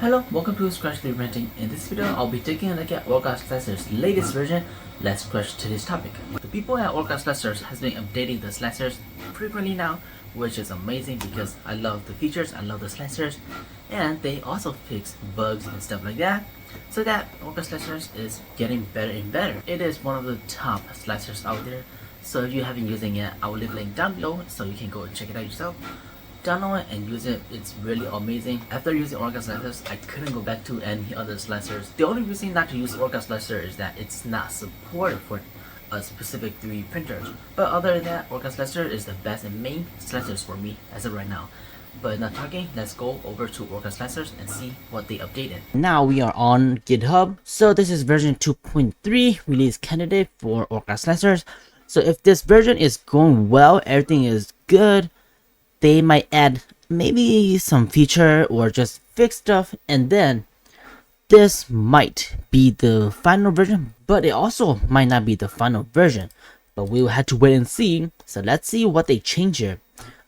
Hello, welcome to Scratch3D Printing. In this video, I'll be taking a look at Orcaslicer's latest version. Let's scratch today's topic. The people at Orcaslicer has been updating the slicers frequently now, which is amazing because I love the features, I love the slicers, and they also fix bugs and stuff like that. So that Orcaslicer is getting better and better. It is one of the top slicers out there. So if you have been using it, I will leave a link down below so you can go and check it out yourself. Download it and use it. It's really amazing. After using Orcaslicer, I couldn't go back to any other slicers. The only reason not to use Orcaslicer is that it's not supported for a specific 3D printers. But other than that, Orcaslicer is the best and main slicers for me as of right now. But not talking, let's go over to Orcaslicer and see what they updated. Now we are on GitHub. So this is version 2.3 release candidate for Orcaslicer. So if this version is going well, everything is good, they might add maybe some feature or just fix stuff, and then this might be the final version, but it also might not be the final version. But we will have to wait and see. So let's see what they change here.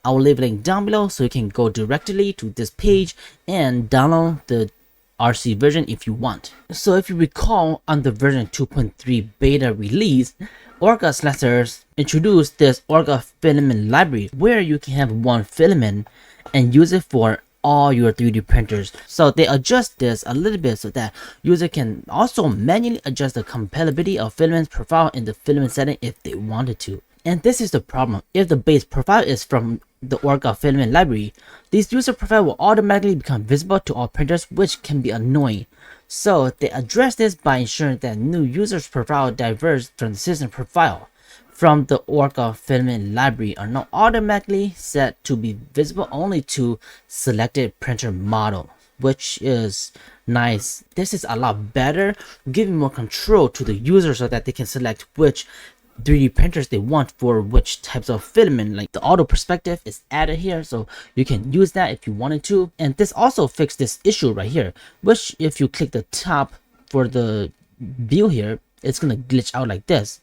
I will leave a link down below so you can go directly to this page and download the RC version if you want. So if you recall, on the version 2.3 beta release, Orcaslicer introduced this Orca Filament library where you can have one filament and use it for all your 3D printers. So they adjust this a little bit so that user can also manually adjust the compatibility of filament profile in the filament setting if they wanted to. And this is the problem. If the base profile is from the Orca Filament library, this user profile will automatically become visible to all printers, which can be annoying. So they address this by ensuring that new users' profile diverges from the system profile from the Orca Filament library are now automatically set to be visible only to selected printer model, which is nice. This is a lot better, giving more control to the user so that they can select which 3D printers they want for which types of filament. Like the auto perspective is added here, so you can use that if you wanted to. And this also fixed this issue right here, which if you click the top for the view here, it's gonna glitch out like this.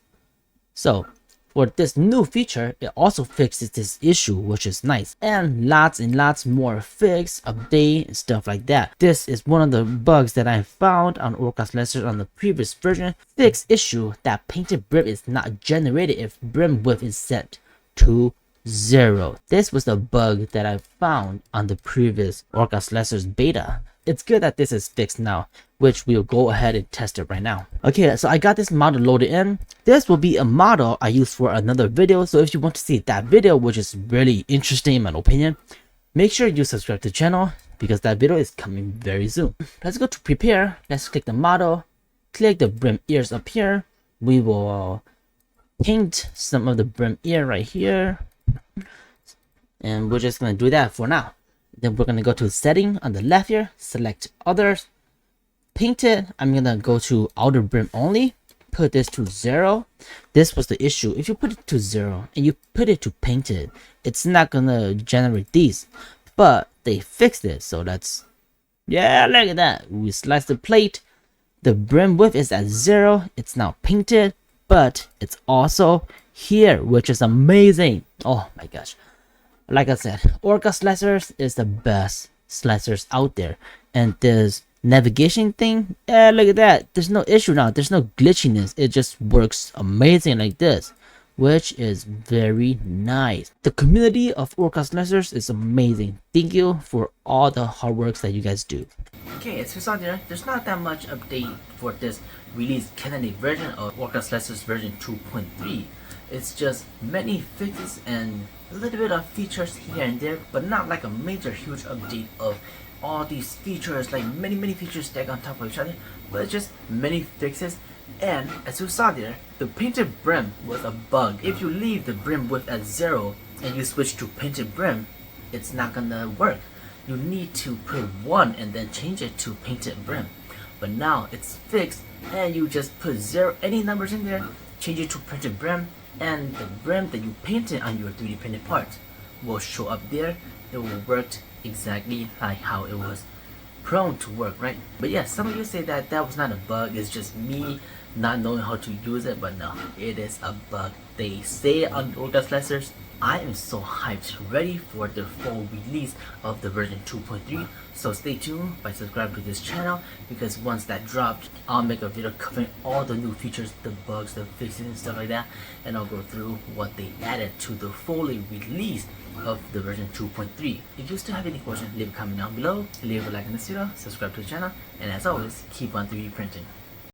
So for this new feature, it also fixes this issue, which is nice. And lots more fix, update, and stuff like that. This is one of the bugs that I found on Orcaslicer on the previous version. Fix issue that painted brim is not generated if brim width is set to 0. This was the bug that I found on the previous Orcaslicer's beta. It's good that this is fixed now, which we'll go ahead and test it right now. Okay, so I got this model loaded in. This will be a model I use for another video, so if you want to see that video, which is really interesting in my opinion, make sure you subscribe to the channel because that video is coming very soon. Let's go to prepare. Let's click the model, click the brim ears up here. We will paint some of the brim ear right here, and we're just gonna do that for now. Then we're gonna go to setting on the left here, select others, paint it. I'm gonna go to outer brim only, put this to 0. This was the issue. If you put it to 0 and you put it to painted, it's not gonna generate these, but they fixed it. So that's, yeah, look at that. We slice the plate, the brim width is at 0. It's now painted, but it's also here, which is amazing. Oh my gosh. Like I said, Orcaslicer is the best slicers out there, and this navigation thing, yeah, look at that. There's no issue now. There's no glitchiness. It just works amazing like this, which is very nice. The community of Orcaslicer is amazing. Thank you for all the hard work that you guys do. Okay, as you saw there, there's not that much update for this release candidate version of Orcaslicer version 2.3. It's just many fixes and a little bit of features here and there, but not like a major huge update of all these features, like many features stacked on top of each other, but it's just many fixes. And as you saw there, the painted brim was a bug. If you leave the brim width at 0 and you switch to painted brim, it's not gonna work. You need to put 1 and then change it to painted brim. But now it's fixed, and you just put 0, any numbers in there, change it to painted brim, and the brim that you painted on your 3D printed part will show up there. It will work exactly like how it was prone to work, right? But yeah, some of you say that that was not a bug, it's just me not knowing how to use it, but no, it is a bug. They say on Orcaslicers. I am so hyped, ready for the full release of the version 2.3. So stay tuned by subscribing to this channel, because once that drops, I'll make a video covering all the new features, the bugs, the fixes and stuff like that, and I'll go through what they added to the fully release of the version 2.3. If you still have any questions, leave a comment down below, leave a like on this video, subscribe to the channel, and as always, keep on 3D printing.